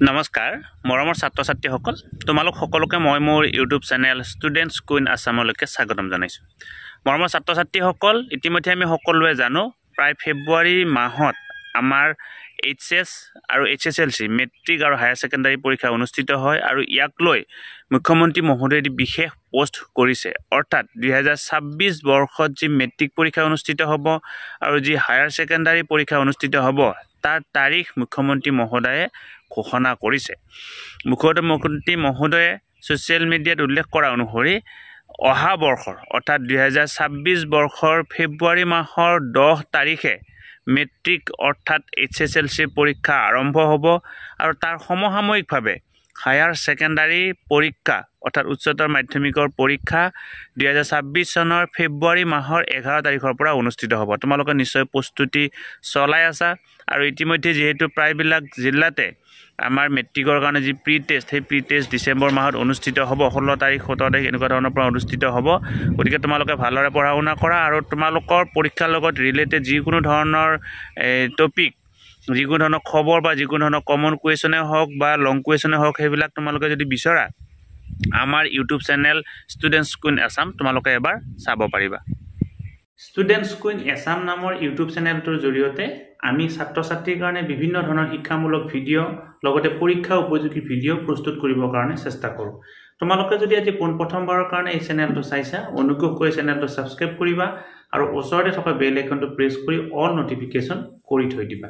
নমস্কাৰ মৰমৰ ছাত্ৰ ছাত্ৰীসকল তোমালোক সকলোকে মই মোৰ ইউটিউব চেনেল ষ্টুডেণ্টছ কুইন আছামলৈকে স্বাগতম জনাইছোঁ। মৰমৰ ছাত্ৰ ছাত্ৰীসকল ইতিমধ্যে আমি সকলোৱে জানো প্ৰায় ফেব্ৰুৱাৰী মাহত আমাৰ এইচএছ আৰু এইচএছএলচি মেট্ৰিক আৰু হায়াৰ ছেকেণ্ডাৰী পৰীক্ষা অনুষ্ঠিত হয় আৰু ইয়াক লৈ মুখ্যমন্ত্ৰী মহোদয়ে বিশেষ পোষ্ট কৰিছে। অৰ্থাৎ 2026 বৰ্ষত যি মেট্ৰিক পৰীক্ষা অনুষ্ঠিত হ'ব আৰু যি হায়াৰ ছেকেণ্ডাৰী পৰীক্ষা অনুষ্ঠিত হ'ব তাৰ তাৰিখ মুখ্যমন্ত্ৰী মহোদয়ে ঘোষণা কৰিছে। মুখ্যমন্ত্ৰী মহোদয়ে ছ'চিয়েল মিডিয়াত উল্লেখ কৰা অনুসৰি অহা বৰ্ষৰ অৰ্থাৎ 2026 বৰ্ষৰ ফেব্ৰুৱাৰী মাহৰ 10 তাৰিখে মেট্ৰিক অৰ্থাৎ এইচএছএলচি পৰীক্ষা আৰম্ভ হ'ব আৰু তাৰ সমসাময়িকভাৱে হায়াৰ ছেকেণ্ডাৰী পৰীক্ষা অৰ্থাৎ উচ্চতৰ মাধ্যমিকৰ পৰীক্ষা 2026 চনৰ ফেব্ৰুৱাৰী মাহৰ 11 তাৰিখৰ পৰা অনুষ্ঠিত হ'ব। তোমালোকে নিশ্চয় প্ৰস্তুতি চলাই আছা আৰু ইতিমধ্যে যিহেতু প্ৰায়বিলাক জিলাতে আমাৰ মেট্ৰিকৰ কাৰণে যি প্ৰি টেষ্ট সেই প্ৰি টেষ্ট ডিচেম্বৰ মাহত অনুষ্ঠিত হ'ব, 16 তাৰিখ 17 তাৰিখ এনেকুৱা ধৰণৰ পৰা অনুষ্ঠিত হ'ব। গতিকে তোমালোকে ভালদৰে পঢ়া শুনা কৰা আৰু তোমালোকৰ পৰীক্ষাৰ লগত ৰিলেটেড যিকোনো ধৰণৰ টপিক, যিকোনো ধৰণৰ খবৰ বা যিকোনো ধৰণৰ কমন কুৱেশ্যনে হওক বা লং কুৱেশ্যনে হওক সেইবিলাক তোমালোকে যদি বিচৰা আমাৰ YouTube channel students queen Assam তোমালোকে এবাৰ চাব পাৰিবা। ষ্টুডেণ্টছ কুইন আছাম নামৰ ইউটিউব চেনেলটোৰ জৰিয়তে আমি ছাত্ৰ ছাত্ৰীৰ কাৰণে বিভিন্ন ধৰণৰ শিক্ষামূলক ভিডিঅ' লগতে পৰীক্ষা উপযোগী ভিডিঅ' প্ৰস্তুত কৰিবৰ কাৰণে চেষ্টা কৰোঁ। তোমালোকে যদি আজি পোনপ্ৰথমবাৰৰ কাৰণে এই চেনেলটো চাইছা অনুগ্ৰহ কৰি চেনেলটো ছাবস্ক্ৰাইব কৰিবা আৰু ওচৰতে থকা বেল আইকনটো প্ৰেছ কৰি অল নটিফিকেশ্যন কৰি থৈ দিবা।